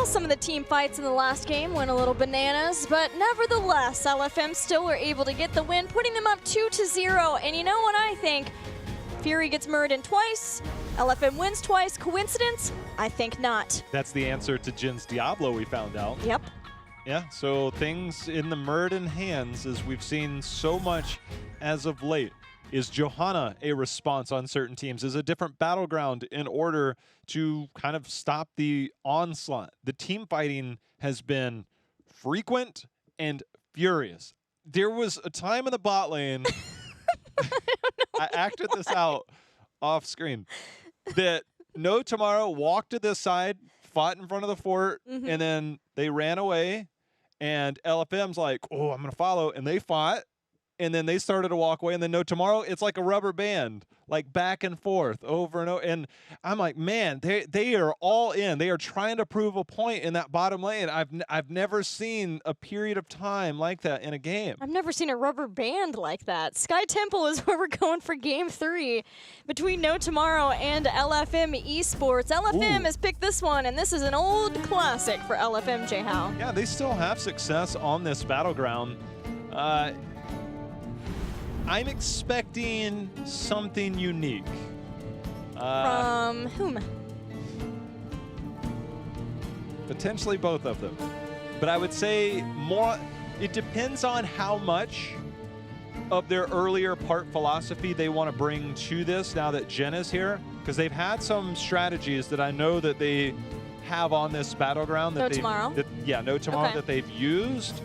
Well, some of the team fights in the last game went a little bananas, but nevertheless, LFM still were able to get the win, putting them up 2-0. And you know what I think? Fury gets murdered twice, LFM wins twice. Coincidence? I think not. That's the answer to Jin's Diablo, we found out. Yep. Yeah, so things in the Murden hands, as we've seen so much as of late. Is Johanna a response on certain teams? Is a different battleground in order to kind of stop the onslaught? The team fighting has been frequent and furious. There was a time in the bot lane, I acted this out off screen, that No Tomorrow walked to this side, fought in front of the fort, and then they ran away, and LFM's like, oh, I'm going to follow, and they fought. And then they started to walk away, and then No Tomorrow, it's like a rubber band, like back and forth over and over. And I'm like, man, they are all in. They are trying to prove a point in that bottom lane. I've never seen a period of time like that in a game. I've never seen a rubber band like that. Sky Temple is where we're going for Game 3 between No Tomorrow and LFM Esports. LFM has picked this one, and this is an old classic for LFM, J-How. Yeah, they still have success on this battleground. I'm expecting something unique. From whom? Potentially both of them. But I would say more, it depends on how much of their earlier part philosophy they want to bring to this now that Jen is here. Because they've had some strategies that I know that they have on this battleground. No Tomorrow? No Tomorrow that they've used.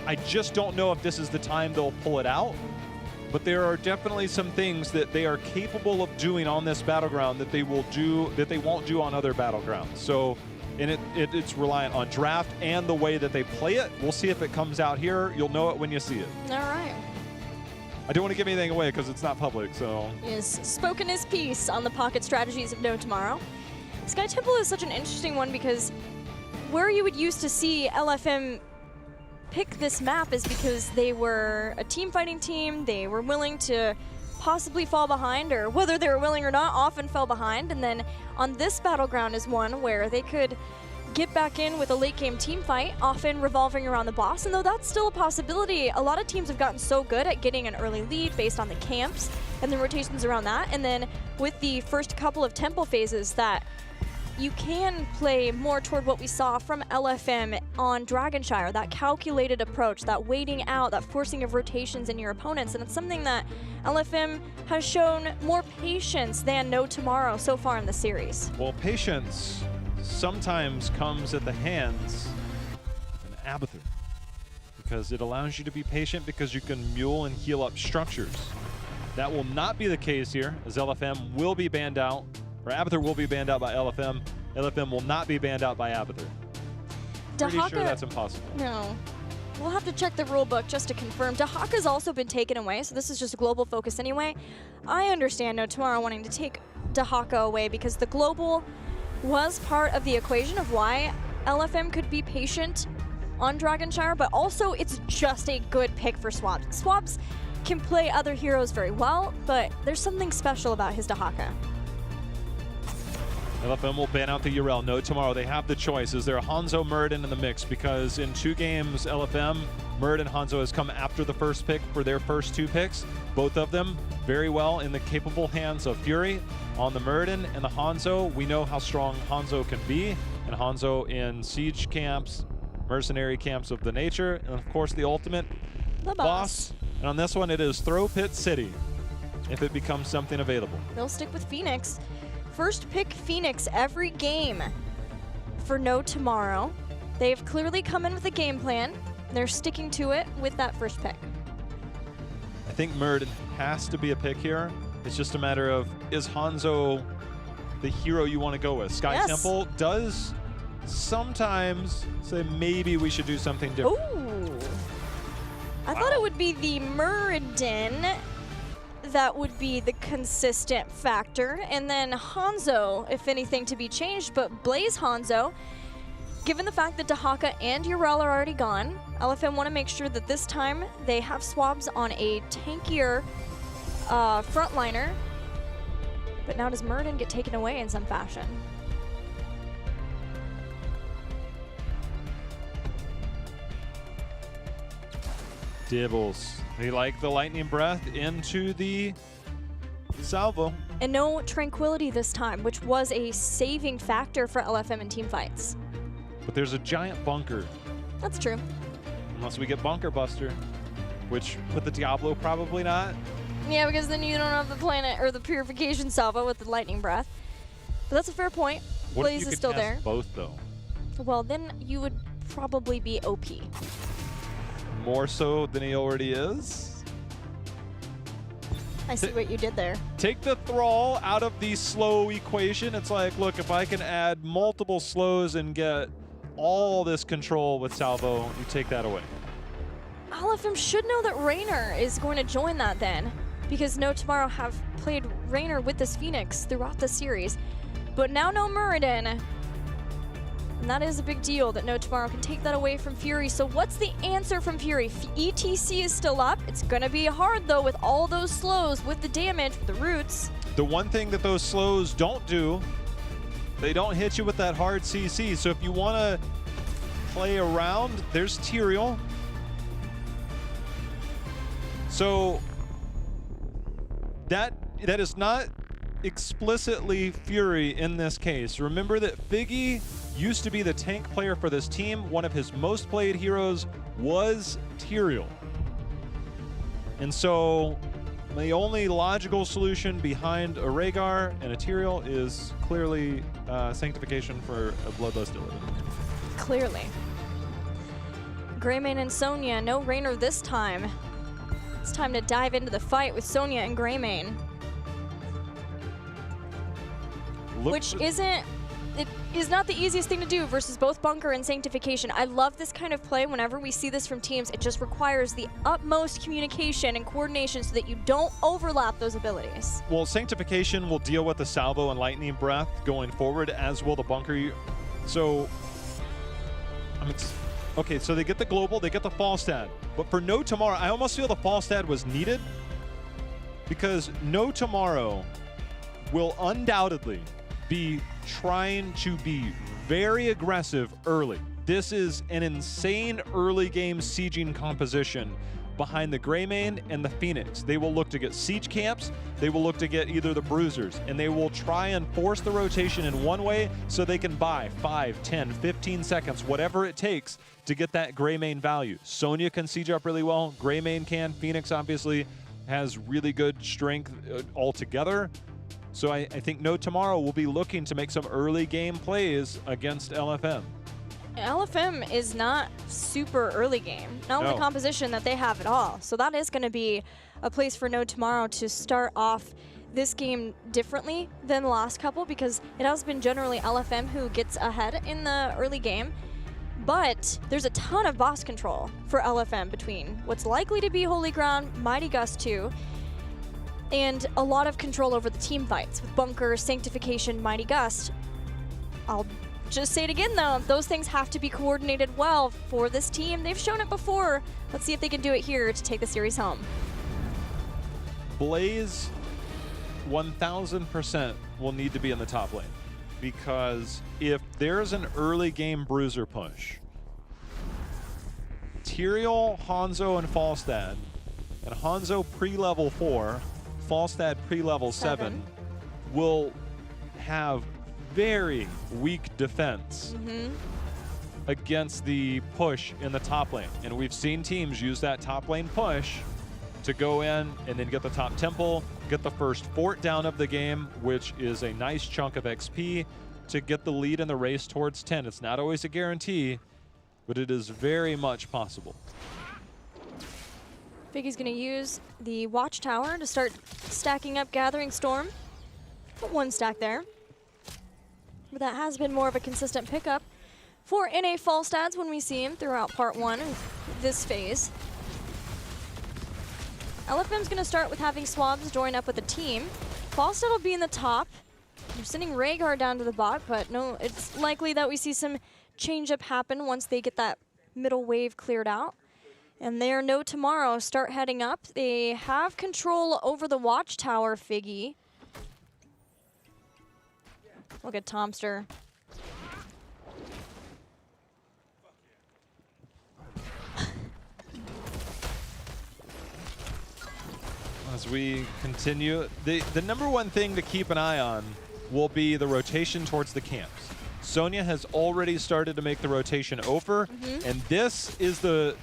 I just don't know if this is the time they'll pull it out, but there are definitely some things that they are capable of doing on this battleground that they will do that they won't do on other battlegrounds. So, and it's reliant on draft and the way that they play it. We'll see if it comes out here. You'll know it when you see it. All right. I don't want to give anything away because it's not public, so. He has spoken his piece on the pocket strategies of No Tomorrow. Sky Temple is such an interesting one because where you would used to see LFM pick this map is because they were a team fighting team. They were willing to possibly fall behind, or whether they were willing or not, often fell behind. And then on this battleground is one where they could get back in with a late game team fight, often revolving around the boss. And though that's still a possibility, a lot of teams have gotten so good at getting an early lead based on the camps and the rotations around that. And then with the first couple of temple phases that you can play more toward what we saw from LFM on Dragonshire, that calculated approach, that waiting out, that forcing of rotations in your opponents. And it's something that LFM has shown more patience than No Tomorrow so far in the series. Well, patience sometimes comes at the hands of an Abathur, because it allows you to be patient because you can mule and heal up structures. That will not be the case here, as LFM will be banned out. Or Abathur will be banned out by LFM. LFM will not be banned out by Abathur. Pretty sure that's impossible. No. We'll have to check the rule book just to confirm. Dahaka's also been taken away, so this is just a global focus anyway. I understand No Tomorrow wanting to take Dahaka away because the global was part of the equation of why LFM could be patient on Dragonshire, but also it's just a good pick for Swabs. Swabs can play other heroes very well, but there's something special about his Dahaka. LFM will ban out the Urel. No Tomorrow. They have the choice. Is there a Hanzo Murden in the mix? Because in 2 games, LFM, Murden, Hanzo has come after the first pick for their first 2 picks. Both of them very well in the capable hands of Fury. On the Murden and the Hanzo, we know how strong Hanzo can be. And Hanzo in siege camps, mercenary camps of the nature, and of course the ultimate, the boss. And on this one, it is Throw Pit City, if it becomes something available. They'll stick with Phoenix. First pick Phoenix every game for No Tomorrow. They've clearly come in with a game plan. They're sticking to it with that first pick. I think Murden has to be a pick here. It's just a matter of, is Hanzo the hero you want to go with? Sky Temple does sometimes say maybe we should do something different. Ooh. I thought it would be the Murden that would be the consistent factor, and then Hanzo, if anything, to be changed. But Blaze Hanzo, given the fact that Dahaka and Urel are already gone, LFM want to make sure that this time they have Swabs on a tankier frontliner. But now does Murden get taken away in some fashion? Dibbles. They like the lightning breath into the salvo. And no tranquility this time, which was a saving factor for LFM in team fights. But there's a giant bunker. That's true. Unless we get Bunker Buster, which with the Diablo, probably not. Yeah, because then you don't have the planet or the purification salvo with the lightning breath. But that's a fair point. What if Blaze you is could still cast there. both, though? Well, then you would probably be OP. More so than he already is? I see what you did there. Take the Thrall out of the slow equation. It's like, look, if I can add multiple slows and get all this control with salvo, you take that away. LFM should know that Raynor is going to join that then, because No Tomorrow have played Raynor with this Phoenix throughout the series. But now no Muradin. And that is a big deal that No Tomorrow can take that away from Fury. So what's the answer from Fury? ETC is still up. It's going to be hard, though, with all those slows, with the damage, with the roots. The one thing that those slows don't do, they don't hit you with that hard CC. So if you want to play around, there's Tyrael. So that is not explicitly Fury in this case. Remember that Figgy used to be the tank player for this team. One of his most played heroes was Tyrael. And so the only logical solution behind a Rhaegar and a Tyrael is clearly Sanctification for a Bloodlust Illidan. Clearly. Greymane and Sonya, no Raynor this time. It's time to dive into the fight with Sonya and Greymane. Which it is not the easiest thing to do versus both Bunker and Sanctification. I love this kind of play. Whenever we see this from teams, it just requires the utmost communication and coordination so that you don't overlap those abilities. Well, Sanctification will deal with the Salvo and Lightning Breath going forward, as will the Bunker. So, okay, so they get the global, they get the Falstad. But for No Tomorrow, I almost feel the Falstad was needed because No Tomorrow will undoubtedly be trying to be very aggressive early. This is an insane early game sieging composition behind the Greymane and the Phoenix. They will look to get siege camps, they will look to get either the Bruisers, and they will try and force the rotation in one way so they can buy 5, 10, 15 seconds, whatever it takes to get that Greymane value. Sonya can siege up really well, Greymane can, Phoenix obviously has really good strength altogether. So I think No Tomorrow will be looking to make some early game plays against LFM. LFM is not super early game, not with the composition that they have at all. So that is going to be a place for No Tomorrow to start off this game differently than the last couple, because it has been generally LFM who gets ahead in the early game. But there's a ton of boss control for LFM between what's likely to be Holy Ground, Mighty Gust 2, and a lot of control over the team fights with Bunker, Sanctification, Mighty Gust. I'll just say it again though, those things have to be coordinated well for this team. They've shown it before. Let's see if they can do it here to take the series home. Blaze 1000% will need to be in the top lane, because if there's an early game bruiser push, Tyrael, Hanzo, and Falstad, and Hanzo pre-level 4, Falstad pre-level 7 will have very weak defense against the push in the top lane. And we've seen teams use that top lane push to go in and then get the top temple, get the first fort down of the game, which is a nice chunk of XP to get the lead in the race towards 10. It's not always a guarantee, but it is very much possible. Figgy's going to use the Watchtower to start stacking up Gathering Storm. Put one stack there. But that has been more of a consistent pickup for NA Falstads when we see him throughout part 1 of this phase. LFM's going to start with having Swabs join up with a team. Falstad will be in the top. They're sending Rhaegar down to the bot, but no, it's likely that we see some change-up happen once they get that middle wave cleared out. And there, No Tomorrow start heading up. They have control over the Watchtower, Figgy. Look at Tomster. as we continue. The number one thing to keep an eye on will be the rotation towards the camps. Sonya has already started to make the rotation over, and this is the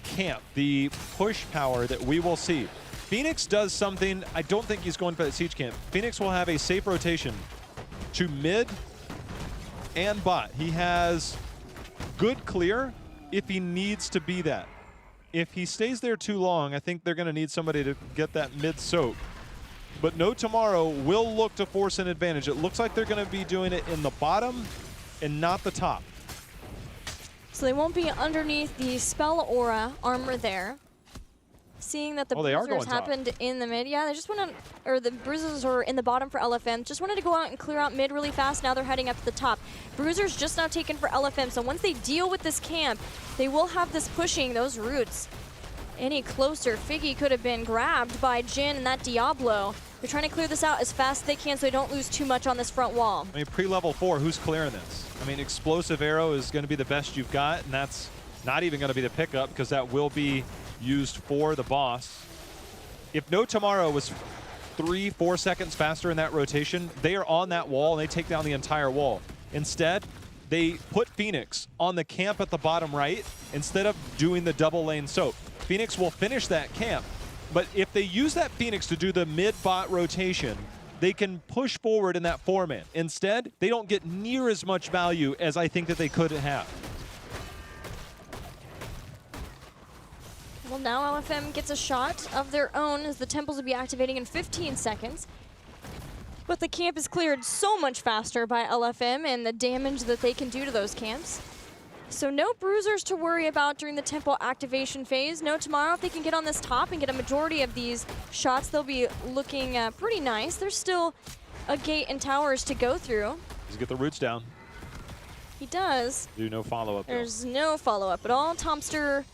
camp, the push power that we will see. Phoenix does something, I don't think he's going for that siege camp. Phoenix will have a safe rotation to mid and bot. He has good clear if he needs to be that. If he stays there too long, I think they're going to need somebody to get that mid soak. But No Tomorrow will look to force an advantage. It looks like they're going to be doing it in the bottom and not the top. So they won't be underneath the spell aura armor there. Seeing that the bruisers happened in the mid. Yeah, they just went on, or the bruisers are in the bottom for LFM. Just wanted to go out and clear out mid really fast. Now they're heading up to the top. Bruisers just now taken for LFM. So once they deal with this camp, they will have this pushing those roots any closer. Figgy could have been grabbed by Jin and that Diablo. They're trying to clear this out as fast as they can so they don't lose too much on this front wall. I mean, pre-level 4, who's clearing this? I mean, Explosive Arrow is going to be the best you've got, and that's not even going to be the pickup because that will be used for the boss. If No Tomorrow was 3-4 seconds faster in that rotation, they are on that wall and they take down the entire wall. Instead, they put Phoenix on the camp at the bottom right instead of doing the double lane soak. Phoenix will finish that camp, but if they use that Phoenix to do the mid-bot rotation, they can push forward in that 4-man. Instead, they don't get near as much value as I think that they could have. Well, now LFM gets a shot of their own as the temples will be activating in 15 seconds. But the camp is cleared so much faster by LFM and the damage that they can do to those camps. So no bruisers to worry about during the temple activation phase. No Tomorrow, if they can get on this top and get a majority of these shots, they'll be looking pretty nice. There's still a gate and towers to go through. He's get the roots down. He does. Do no follow-up. There's no follow-up at all. Tomster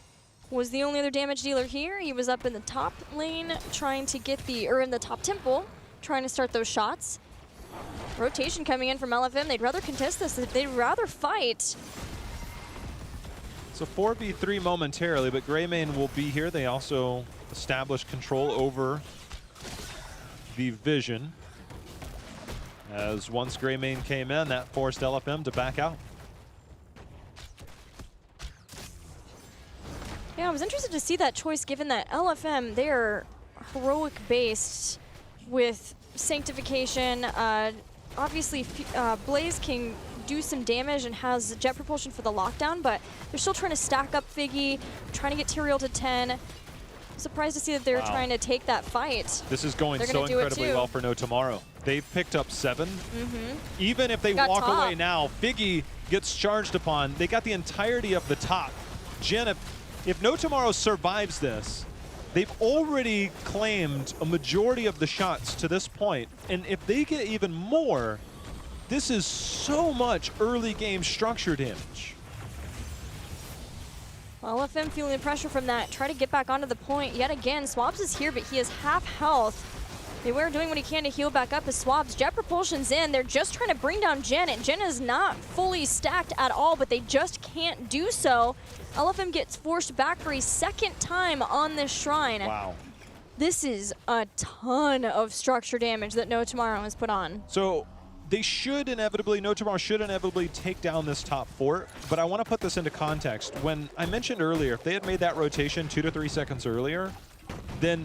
was the only other damage dealer here. He was up in the top lane trying to get the, or in the top temple, trying to start those shots. Rotation coming in from LFM. They'd rather contest this. They'd rather fight. It's a 4v3 momentarily, but Greymane will be here. They also establish control over the vision. As once Greymane came in, that forced LFM to back out. Yeah, I was interested to see that choice given that LFM, they're heroic based with sanctification. Obviously, Blaze can do some damage and has jet propulsion for the lockdown, but they're still trying to stack up Figgy, trying to get Tyrael to 10. I'm surprised to see that they're trying to take that fight. This is going so incredibly well for No Tomorrow. They've picked up 7. Even if they walk away now, Figgy gets charged upon. They got the entirety of the top. Jen, if No Tomorrow survives this, they've already claimed a majority of the shots to this point, and if they get even more, this is so much early game structure damage. Well, LFM feeling the pressure from that. Try to get back onto the point yet again. Swabs is here, but he is half health. They were doing what he can to heal back up as Swabs. Jet propulsion's in. They're just trying to bring down Jen, and Jen is not fully stacked at all, but they just can't do so. LFM gets forced back for a second time on this shrine. Wow. This is a ton of structure damage that No Tomorrow has put on. So they should inevitably, No Tomorrow should inevitably take down this top fort, but I want to put this into context. When I mentioned earlier, if they had made that rotation 2 to 3 seconds earlier, then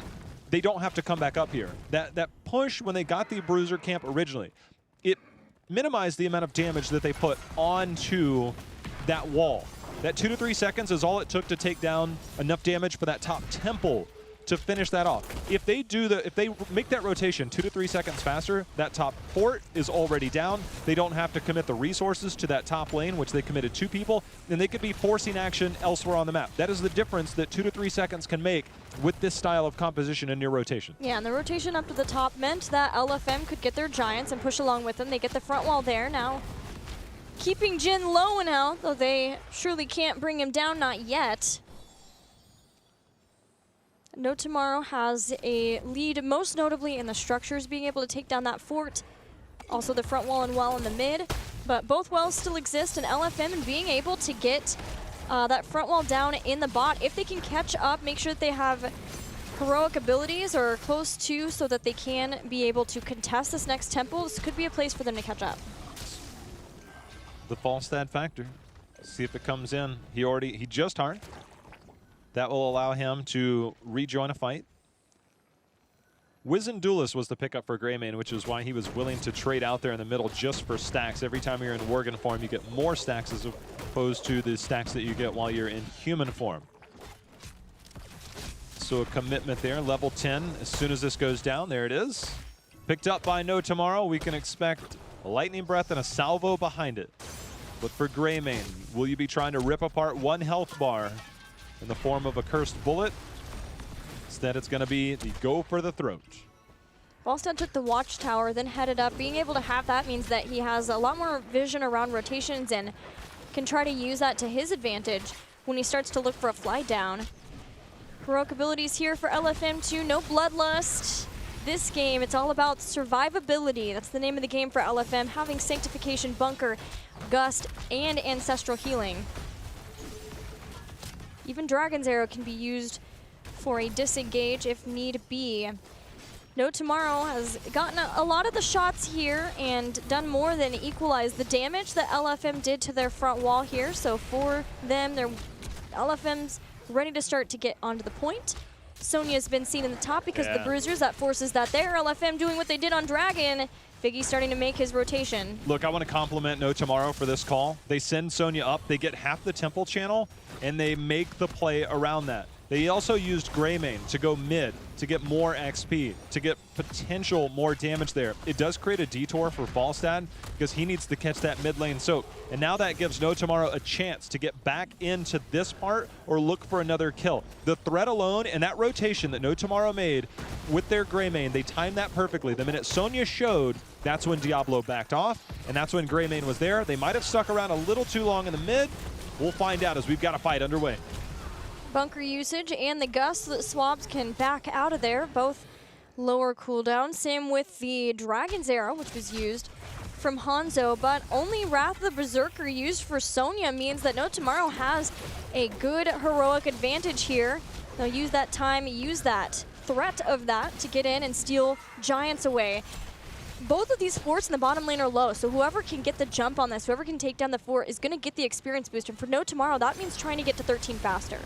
they don't have to come back up here. That push when they got the Bruiser camp originally, it minimized the amount of damage that they put onto that wall. That 2 to 3 seconds is all it took to take down enough damage for that top temple to finish that off. If they make that rotation 2 to 3 seconds faster, that top fort is already down. They don't have to commit the resources to that top lane, which they committed 2 people, and they could be forcing action elsewhere on the map. That is the difference that 2 to 3 seconds can make with this style of composition in your rotation. Yeah, and the rotation up to the top meant that LFM could get their giants and push along with them. They get the front wall there now. Keeping Jin low now, though they surely can't bring him down, not yet. No Tomorrow has a lead, most notably in the structures, being able to take down that fort. Also the front wall and well in the mid. But both wells still exist, and LFM and being able to get that front wall down in the bot. If they can catch up, make sure that they have heroic abilities or close to so that they can be able to contest this next temple. This could be a place for them to catch up. The Falstad factor. See if it comes in. He just harned. That will allow him to rejoin a fight. Wizen Duelist was the pickup for Greymane, which is why he was willing to trade out there in the middle just for stacks. Every time you're in Worgen form, you get more stacks as opposed to the stacks that you get while you're in human form. So a commitment there, level 10. As soon as this goes down, there it is. Picked up by No Tomorrow. We can expect a Lightning Breath and a salvo behind it. But for Greymane, will you be trying to rip apart one health bar in the form of a Cursed Bullet? Instead, it's going to be the go for the throat. Falstad took the Watchtower, then headed up. Being able to have that means that he has a lot more vision around rotations and can try to use that to his advantage when he starts to look for a fly down. Heroic abilities here for LFM2, no Bloodlust. This game, it's all about survivability. That's the name of the game for LFM, having Sanctification, Bunker, Gust, and Ancestral Healing. Even Dragon's Arrow can be used for a disengage if need be. No Tomorrow has gotten a lot of the shots here and done more than equalize the damage that LFM did to their front wall here. So for them, LFM's ready to start to get onto the point. Sonya's been seen in the top because of the bruisers. That forces that there. LFM doing what they did on Dragon. Figgy starting to make his rotation. Look, I want to compliment No Tomorrow for this call. They send Sonya up, they get half the temple channel, and they make the play around that. They also used Greymane to go mid to get more XP, to get potential more damage there. It does create a detour for Falstad because he needs to catch that mid lane soak. And now that gives No Tomorrow a chance to get back into this part or look for another kill. The threat alone and that rotation that No Tomorrow made with their Greymane, they timed that perfectly. The minute Sonya showed, that's when Diablo backed off, and that's when Greymane was there. They might have stuck around a little too long in the mid. We'll find out as we've got a fight underway. Bunker usage and the Gust so that Swabs can back out of there, both lower cooldown. Same with the Dragon's Arrow, which was used from Hanzo, but only Wrath of the Berserker used for Sonya means that No Tomorrow has a good heroic advantage here. They'll use that time, use that threat of that to get in and steal Giants away. Both of these forts in the bottom lane are low, so whoever can get the jump on this, whoever can take down the fort is going to get the experience boost. And for No Tomorrow, that means trying to get to 13 faster.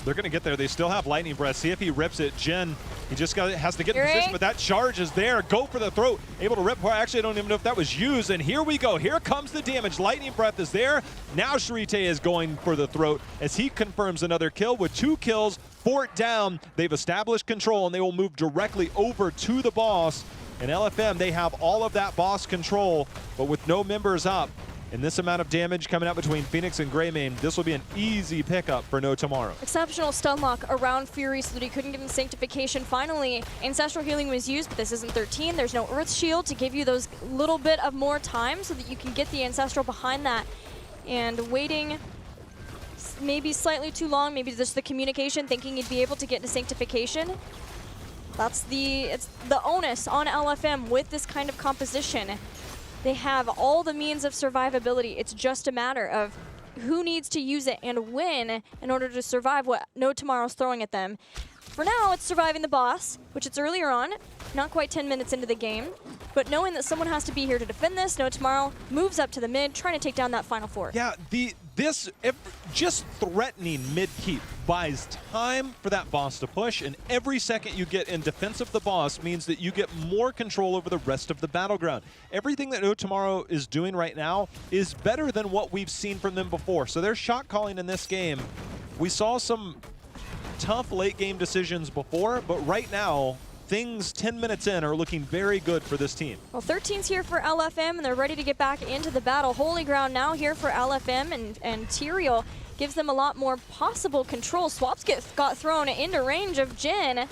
They're going to get there. They still have Lightning Breath. See if he rips it. Jin, he just has to get in position, but that charge is there. Go for the throat. Able to rip. Well, actually, I don't even know if that was used. And here we go. Here comes the damage. Lightning Breath is there. Now Shrite is going for the throat as he confirms another kill with 2 kills. Fort down. They've established control, and they will move directly over to the boss. And LFM, they have all of that boss control, but with no members up, and this amount of damage coming out between Phoenix and Greymane, this will be an easy pickup for No Tomorrow. Exceptional stun lock around Fury so that he couldn't get him Sanctification. Finally, Ancestral Healing was used, but this isn't 13. There's no Earth Shield to give you those little bit of more time so that you can get the Ancestral behind that. And waiting maybe slightly too long, maybe just the communication, thinking you'd be able to get into Sanctification. It's the onus on LFM with this kind of composition. They have all the means of survivability. It's just a matter of who needs to use it and when in order to survive what No Tomorrow's throwing at them. For now, it's surviving the boss, which it's earlier on, not quite 10 minutes into the game, but knowing that someone has to be here to defend this, No Tomorrow moves up to the mid, trying to take down that final fort. Yeah, just threatening mid-keep buys time for that boss to push, and every second you get in defense of the boss means that you get more control over the rest of the battleground. Everything that No Tomorrow is doing right now is better than what we've seen from them before. So their shot calling in this game, we saw some tough late game decisions before, but right now, things 10 minutes in are looking very good for this team. Well, 13's here for LFM, and they're ready to get back into the battle. Holy Ground now here for LFM, and Tyrael gives them a lot more possible control. Swaps got thrown into range of Jin.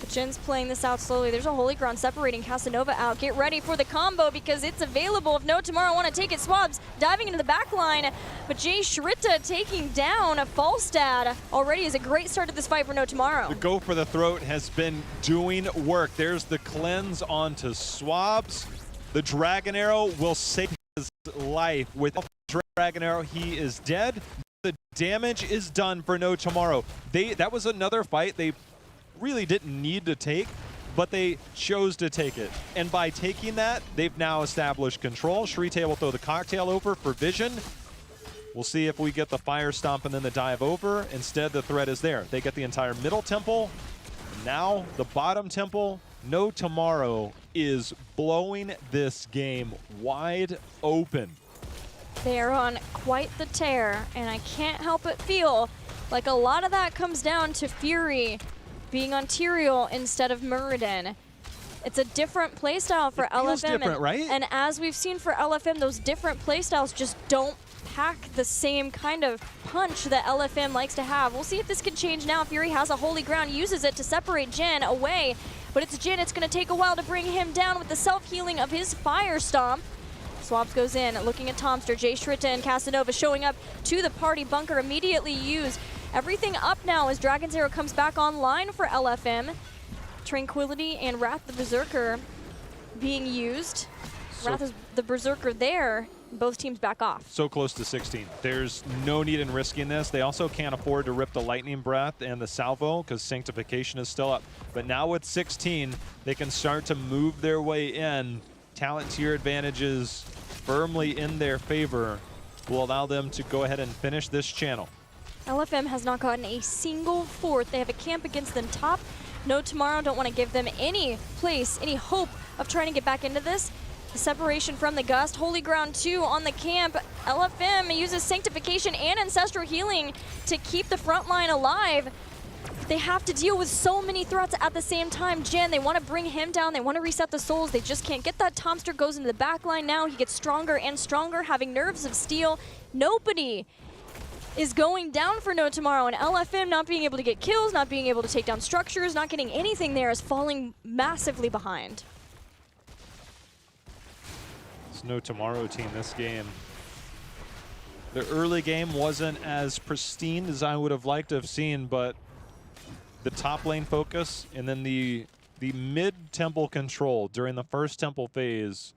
But Jin's playing this out slowly. There's a Holy Ground separating Casanova out. Get ready for the combo because it's available if No Tomorrow want to take it. Swabs diving into the back line, but Jay Shrita taking down a Falstad already is a great start to this fight for No Tomorrow. The go for the throat has been doing work. There's the cleanse onto Swabs. The Dragon Arrow will save his life. With Dragon Arrow, he is dead. The damage is done for No Tomorrow. That was another fight. They really didn't need to take, but they chose to take it. And by taking that, they've now established control. Shrite will throw the cocktail over for vision. We'll see if we get the fire stomp and then the dive over. Instead, the threat is there. They get the entire middle temple. Now the bottom temple. No Tomorrow is blowing this game wide open. They are on quite the tear, and I can't help but feel like a lot of that comes down to Fury being on Tyrael instead of Muradin. It's a different playstyle for LFM. Feels different, right? And as we've seen for LFM, those different playstyles just don't pack the same kind of punch that LFM likes to have. We'll see if this can change now. Fury has a holy ground, uses it to separate Jin away, but it's Jin. It's going to take a while to bring him down with the self-healing of his Fire Stomp. Swaps goes in, looking at Tomster. Jay Shrita and Casanova showing up to the party bunker, immediately use everything up now as Dragon's Arrow comes back online for LFM. Tranquility and Wrath the Berserker being used. Wrath is the Berserker there. Both teams back off. So close to 16. There's no need in risking this. They also can't afford to rip the Lightning Breath and the Salvo because Sanctification is still up. But now with 16, they can start to move their way in. Talent tier advantages firmly in their favor will allow them to go ahead and finish this channel. LFM has not gotten a single fourth. They have a camp against them top. No Tomorrow, don't want to give them any place, any hope of trying to get back into this. The separation from the Gust. Holy Ground 2 on the camp. LFM uses Sanctification and Ancestral Healing to keep the front line alive. They have to deal with so many threats at the same time. Jin, they want to bring him down. They want to reset the souls. They just can't get that. Tomster goes into the back line now. He gets stronger and stronger, having nerves of steel. Nobody is going down for No Tomorrow, and LFM not being able to get kills, not being able to take down structures, not getting anything there, is falling massively behind. No Tomorrow team this game. The early game wasn't as pristine as I would have liked to have seen, but the top lane focus and then the mid-temple control during the first temple phase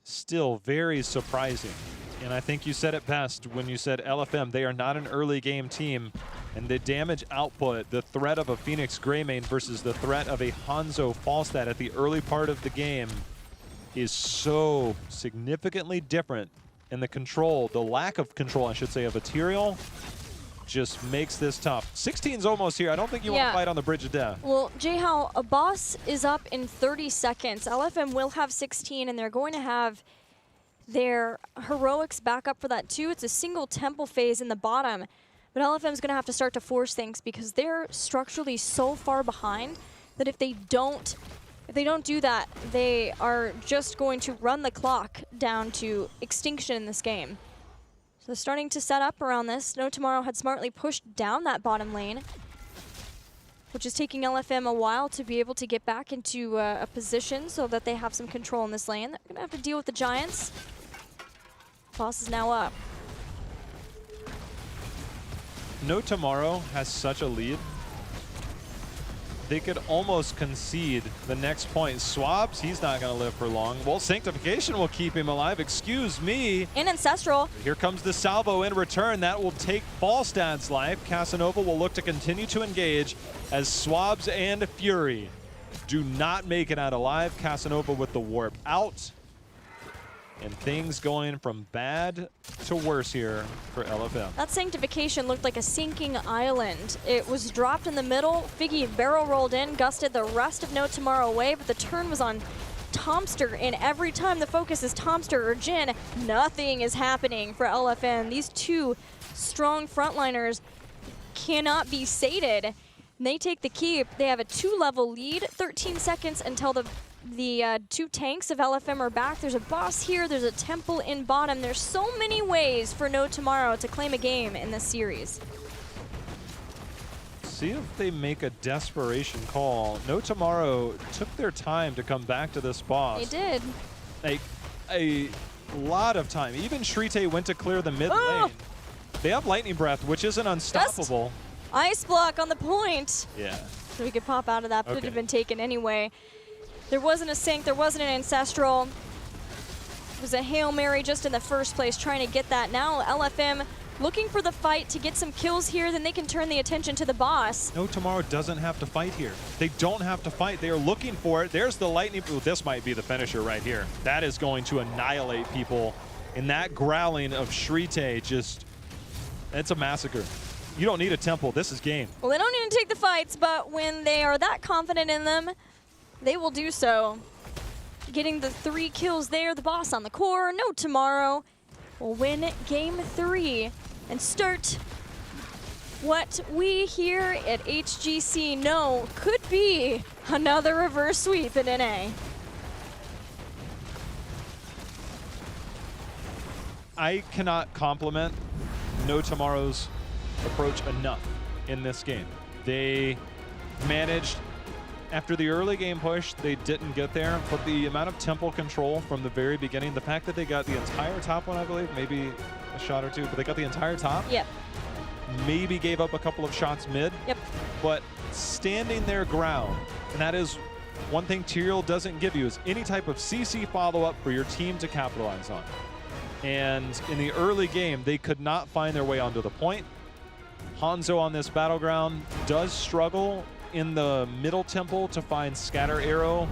still very surprising. And I think you said it best when you said LFM, they are not an early game team, and the damage output, the threat of a Phoenix Greymane versus the threat of a Hanzo Falstad at the early part of the game is so significantly different, and the control, the lack of control, I should say, of a Tyrael just makes this tough. 16's almost here. I don't think you want to fight on the bridge of death. Well, Jayhao, a boss is up in 30 seconds. LFM will have 16, and they're going to have their heroics back up for that too. It's a single temple phase in the bottom, but LFM's going to have to start to force things because they're structurally so far behind that if they don't do that, they are just going to run the clock down to extinction in this game. So starting to set up around this. No Tomorrow had smartly pushed down that bottom lane, which is taking LFM a while to be able to get back into a position so that they have some control in this lane. They're going to have to deal with the Giants. Boss is now up. No Tomorrow has such a lead. They could almost concede the next point. Swabs, he's not going to live for long. Well, Sanctification will keep him alive. Excuse me. And Ancestral. Here comes the salvo in return. That will take Falstad's life. Casanova will look to continue to engage as Swabs and Fury do not make it out alive. Casanova with the warp out. And things going from bad to worse here for LFM. That Sanctification looked like a sinking island. It was dropped in the middle. Figgy barrel rolled in, gusted the rest of No Tomorrow away, but the turn was on Tomster, and every time the focus is Tomster or Jin, nothing is happening for LFM. These two strong frontliners cannot be sated. They take the keep. They have a 2-level lead, 13 seconds until the two tanks of LFM are back. There's a boss here. There's a temple in bottom. There's so many ways for No Tomorrow to claim a game in this series. See if they make a desperation call. No Tomorrow took their time to come back to this boss. They did. Like a lot of time. Even Shrite went to clear the mid lane. They have Lightning Breath, which isn't unstoppable. Just ice block on the point. Yeah. So we could pop out of that, but it would have been taken anyway. There wasn't a sync, there wasn't an Ancestral. It was a Hail Mary just in the first place trying to get that. Now LFM looking for the fight to get some kills here, then they can turn the attention to the boss. No Tomorrow doesn't have to fight here. They don't have to fight. They are looking for it. There's the lightning. Ooh, this might be the finisher right here. That is going to annihilate people. And that growling of Shrite just, it's a massacre. You don't need a temple. This is game. Well, they don't need to take the fights, but when they are that confident in them, they will do so. Getting the 3 kills there, the boss on the core. No Tomorrow will win game 3 and start what we here at HGC know could be another reverse sweep in NA. I cannot compliment No Tomorrow's approach enough in this game. They managed, after the early game push, they didn't get there, but the amount of tempo control from the very beginning, the fact that they got the entire top one, I believe, maybe a shot or two, but they got the entire top. Yep. Maybe gave up a couple of shots mid. Yep. But standing their ground, and that is one thing Tyrael doesn't give you, is any type of CC follow-up for your team to capitalize on. And in the early game, they could not find their way onto the point. Hanzo on this battleground does struggle in the middle temple to find scatter arrow.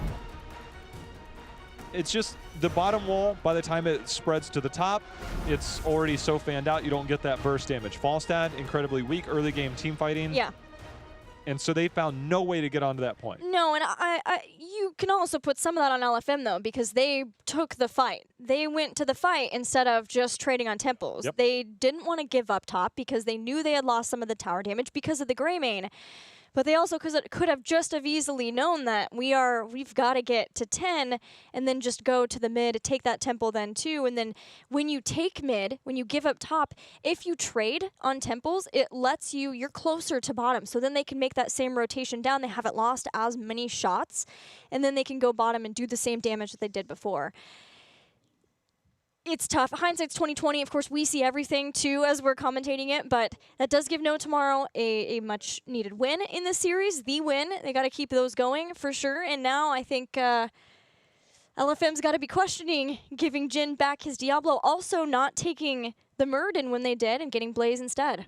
It's just the bottom wall, by the time it spreads to the top, it's already so fanned out you don't get that burst damage. Falstad, incredibly weak early game team fighting. Yeah. And so they found no way to get onto that point. No, and you can also put some of that on LFM, though, because they took the fight. They went to the fight instead of just trading on temples. Yep. They didn't want to give up top because they knew they had lost some of the tower damage because of the gray main. But they also could have just have easily known that we've got to get to 10 and then just go to the mid, take that temple then too. And then when you take mid, when you give up top, if you trade on temples, it lets you're closer to bottom. So then they can make that same rotation down. They haven't lost as many shots. And then they can go bottom and do the same damage that they did before. It's tough. Hindsight's 2020. Of course, we see everything too as we're commentating it, but that does give No Tomorrow a much needed win in this series. The win. They got to keep those going for sure. And now I think LFM's got to be questioning giving Jin back his Diablo, also not taking the Murden when they did and getting Blaze instead.